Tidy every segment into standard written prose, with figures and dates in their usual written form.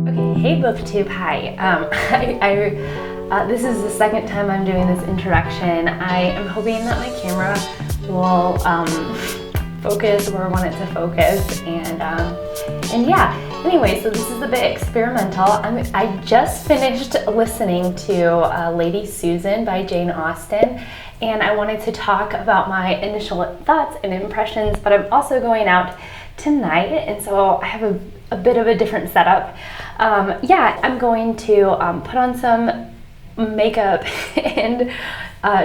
Okay, hey Booktube, hi. This is the second time I'm doing this introduction. I am hoping that my camera will focus where I want it to focus, and yeah. Anyway, so this is a bit experimental. I just finished listening to Lady Susan by Jane Austen, and I wanted to talk about my initial thoughts and impressions, but I'm also going out tonight, and so I have a bit of a different setup. Yeah, I'm going to put on some makeup and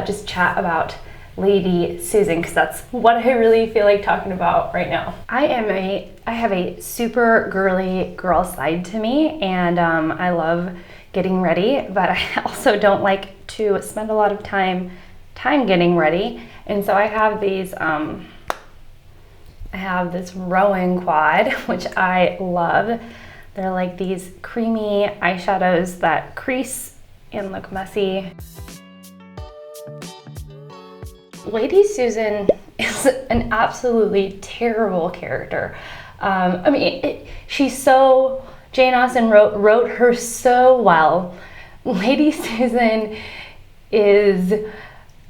just chat about Lady Susan, because that's what I really feel like talking about right now. I have a super girly girl side to me, and I love getting ready, but I also don't like to spend a lot of time getting ready. And so I have these I have this Rowan quad, which I love. They're like these creamy eyeshadows that crease and look messy. Lady Susan is an absolutely terrible character. I mean, Jane Austen wrote her so well. Lady Susan is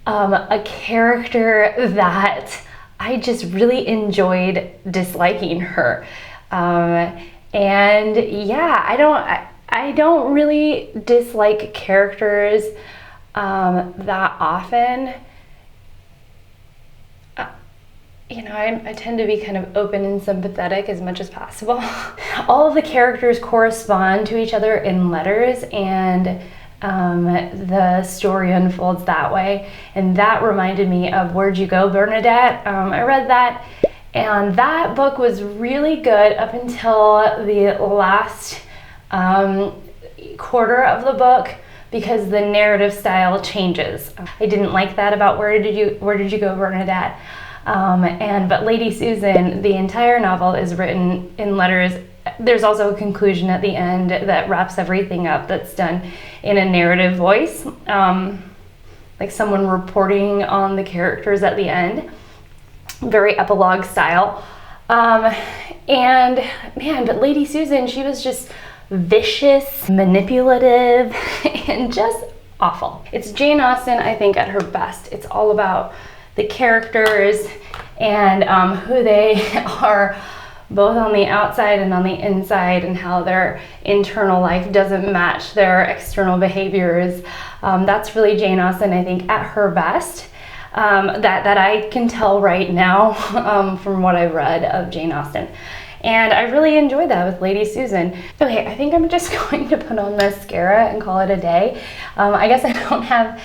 a character that I just really enjoyed disliking her. And yeah, I don't really dislike characters that often. You know, I tend to be kind of open and sympathetic as much as possible. All of the characters correspond to each other in letters, and the story unfolds that way. And that reminded me of Where'd You Go, Bernadette? I read that, and that book was really good up until the last quarter of the book, because the narrative style changes. I didn't like that about Where Did You Go, Bernadette? But Lady Susan, the entire novel is written in letters. There's also a conclusion at the end that wraps everything up, that's done in a narrative voice, like someone reporting on the characters at the end, very epilogue style. And man, but Lady Susan, she was just vicious, manipulative, and just awful. It's Jane Austen, I think, at her best. It's all about the characters and who they are, both on the outside and on the inside, and how their internal life doesn't match their external behaviors. That's really Jane Austen, I think, at her best. That I can tell right now from what I've read of Jane Austen. And I really enjoyed that with Lady Susan. Okay, I think I'm just going to put on mascara and call it a day. I guess I don't have,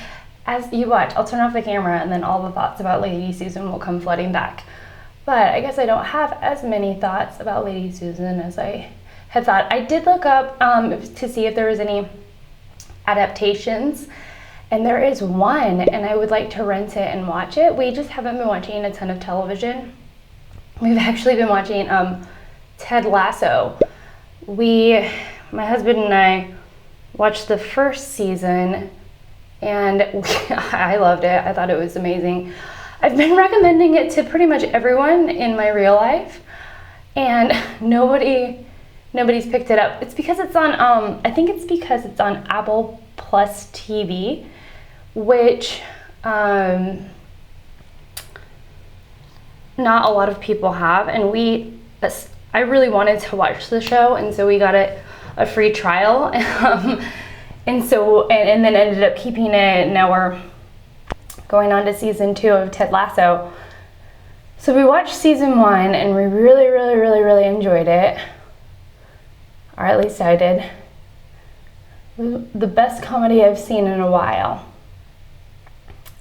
as you watch, I'll turn off the camera and then all the thoughts about Lady Susan will come flooding back. But I guess I don't have as many thoughts about Lady Susan as I had thought. I did look up to see if there was any adaptations, and there is one, and I would like to rent it and watch it. We just haven't been watching a ton of television. We've actually been watching Ted Lasso. My husband and I watched the first season, and I loved it. I thought it was amazing. I've been recommending it to pretty much everyone in my real life, and nobody's picked it up. It's because it's on, I think it's because it's on Apple Plus TV, which not a lot of people have, and I really wanted to watch the show, and so we got a free trial. And then ended up keeping it, and now we're going on to season 2 of Ted Lasso. So we watched season 1, and we really, really, really, really enjoyed it. Or at least I did. It was the best comedy I've seen in a while.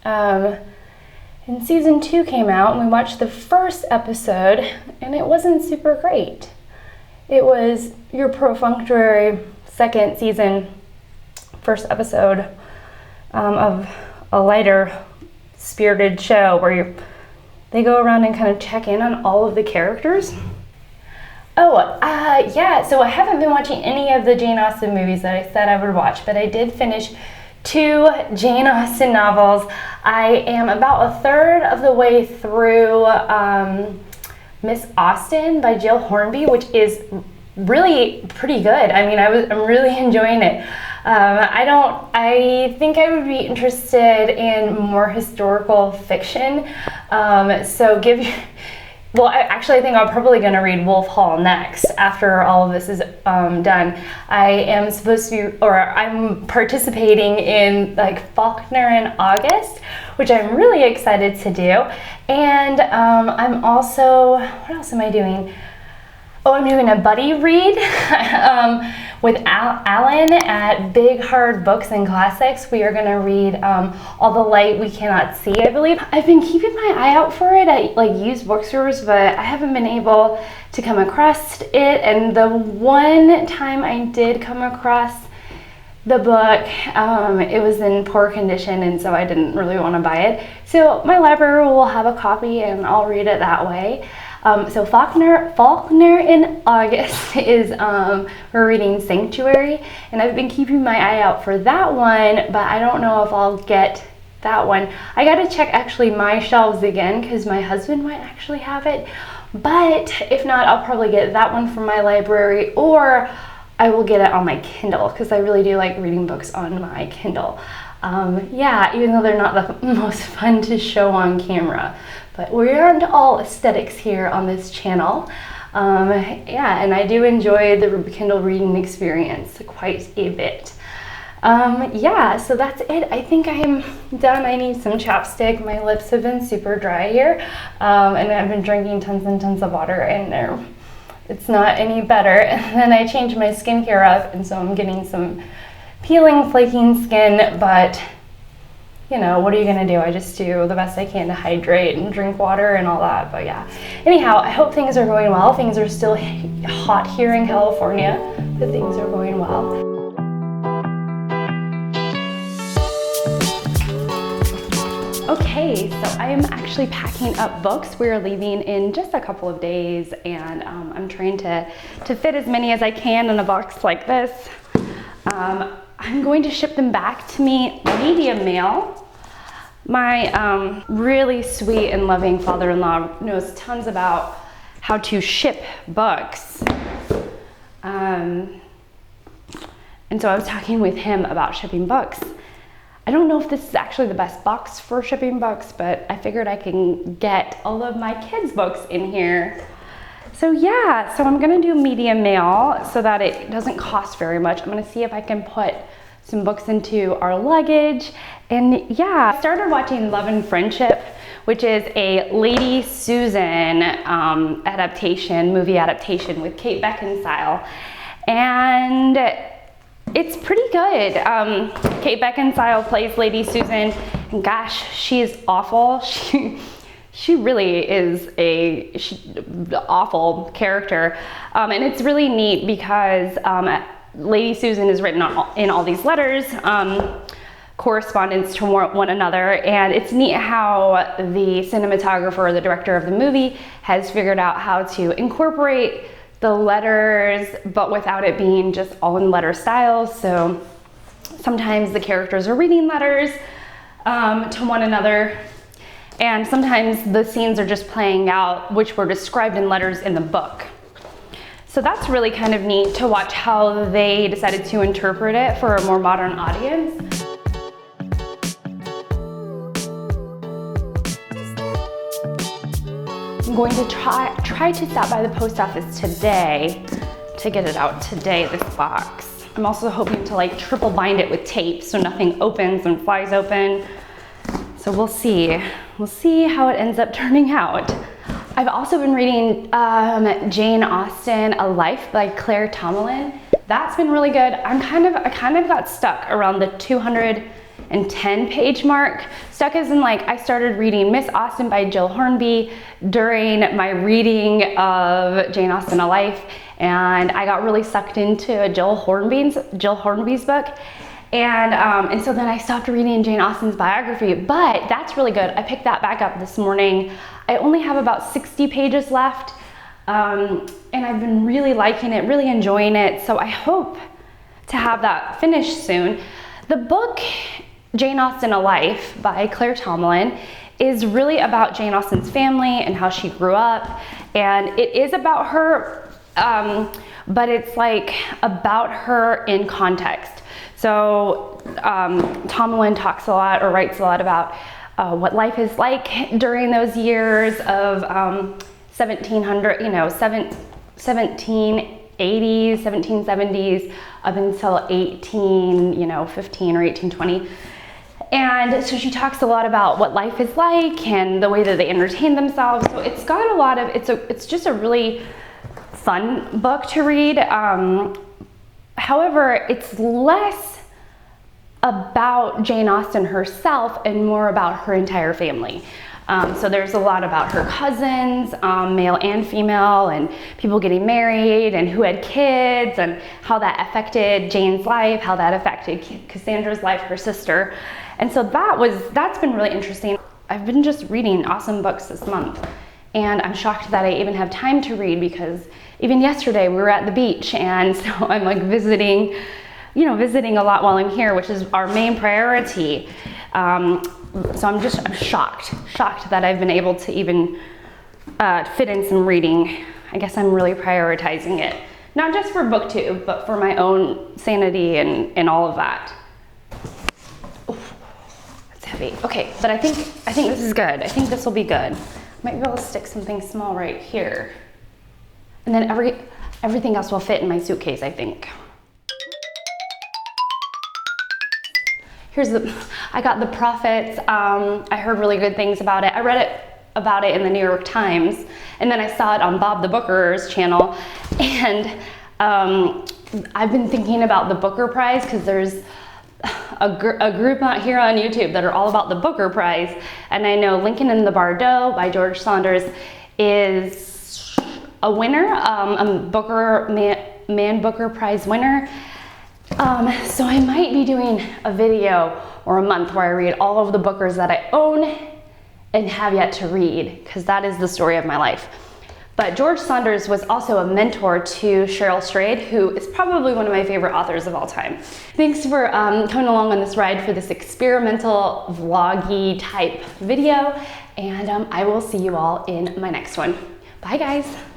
And season 2 came out, and we watched the first episode, and it wasn't super great. It was your perfunctory second season, first episode of a lighter spirited show where they go around and kind of check in on all of the characters. Yeah, so I haven't been watching any of the Jane Austen movies that I said I would watch, but I did finish 2 Jane Austen novels. I am about a third of the way through Miss Austen by Jill Hornby, which is really pretty good. I mean, I'm really enjoying it. I think I would be interested in more historical fiction. I think I'm probably going to read Wolf Hall next after all of this is done. I'm participating in like Faulkner in August, which I'm really excited to do. And I'm also, what else am I doing? Oh, I'm doing a buddy read with Alan at Big Hard Books and Classics. We are going to read All the Light We Cannot See, I believe. I've been keeping my eye out for it at like used bookstores, but I haven't been able to come across it. And the one time I did come across the book, it was in poor condition, and so I didn't really want to buy it. So my library will have a copy and I'll read it that way. So Faulkner in August is, we're reading Sanctuary, and I've been keeping my eye out for that one, but I don't know if I'll get that one. I gotta check actually my shelves again, because my husband might actually have it, but if not, I'll probably get that one from my library, or I will get it on my Kindle, because I really do like reading books on my Kindle. Even though they're not the most fun to show on camera. But we're into all aesthetics here on this channel. And I do enjoy the Kindle reading experience quite a bit. So that's it. I think I am done. I need some chapstick. My lips have been super dry here. And I've been drinking tons and tons of water, and it's not any better. And then I changed my skincare up, and so I'm getting some peeling, flaking skin, but what are you gonna do? I just do the best I can to hydrate and drink water and all that, but yeah. Anyhow, I hope things are going well. Things are still hot here in California, but things are going well. Okay, so I am actually packing up books. We're leaving in just a couple of days, and I'm trying to fit as many as I can in a box like this. I'm going to ship them back to me medium mail. My really sweet and loving father-in-law knows tons about how to ship books. And so I was talking with him about shipping books. I don't know if this is actually the best box for shipping books, but I figured I can get all of my kids' books in here. So I'm gonna do medium mail so that it doesn't cost very much. I'm gonna see if I can put some books into our luggage. And I started watching Love and Friendship, which is a Lady Susan movie adaptation with Kate Beckensale. And it's pretty good. Kate Beckensale plays Lady Susan, and gosh, she is awful. She really is a awful character, and it's really neat because Lady Susan is written in all these letters, correspondence to one another, and it's neat how the cinematographer, the director of the movie, has figured out how to incorporate the letters, but without it being just all in letter styles. So sometimes the characters are reading letters to one another, and sometimes the scenes are just playing out which were described in letters in the book. So that's really kind of neat to watch how they decided to interpret it for a more modern audience. I'm going to try to stop by the post office today to get it out today, this box. I'm also hoping to triple bind it with tape so nothing opens and flies open. So we'll see. We'll see how it ends up turning out. I've also been reading Jane Austen, A Life by Claire Tomalin. That's been really good. I kind of got stuck around the 210 page mark. Stuck as in I started reading Miss Austen by Jill Hornby during my reading of Jane Austen, A Life, and I got really sucked into Jill Hornby's book. And so then I stopped reading Jane Austen's biography, but that's really good. I picked that back up this morning. I only have about 60 pages left, and I've been really liking it, really enjoying it, so I hope to have that finished soon. The book, Jane Austen, A Life by Claire Tomalin, is really about Jane Austen's family and how she grew up And it is about her, but it's like about her in context. So Tomalin talks a lot, or writes a lot, about what life is like during those years of 1700, 1780s, 1770s, up until 1815 or 1820. And so she talks a lot about what life is like and the way that they entertain themselves. So it's got a lot of, it's just a really fun book to read. However, it's less about Jane Austen herself and more about her entire family. So there's a lot about her cousins, male and female, and people getting married and who had kids and how that affected Jane's life, how that affected Cassandra's life, her sister. And so that's been really interesting. I've been just reading awesome books this month, and I'm shocked that I even have time to read, because even yesterday we were at the beach, and so I'm like visiting a lot while I'm here, which is our main priority. So I'm shocked that I've been able to even fit in some reading. I guess I'm really prioritizing it, not just for BookTube, but for my own sanity and all of that. Oof, that's heavy. Okay, but I think this is good. I think this will be good. Might be able to stick something small right here, and then everything else will fit in my suitcase, I think. I got The Prophets. I heard really good things about it. I read about it in the New York Times, and then I saw it on Bob the Booker's channel, and I've been thinking about the Booker Prize, because there's a group out here on YouTube that are all about the Booker Prize, and I know Lincoln and the Bardo by George Saunders is a winner, Man Booker Prize winner. So I might be doing a video or a month where I read all of the Bookers that I own and have yet to read, because that is the story of my life. But George Saunders was also a mentor to Cheryl Strayed, who is probably one of my favorite authors of all time. Thanks for coming along on this ride for this experimental vloggy type video, and I will see you all in my next one. Bye guys.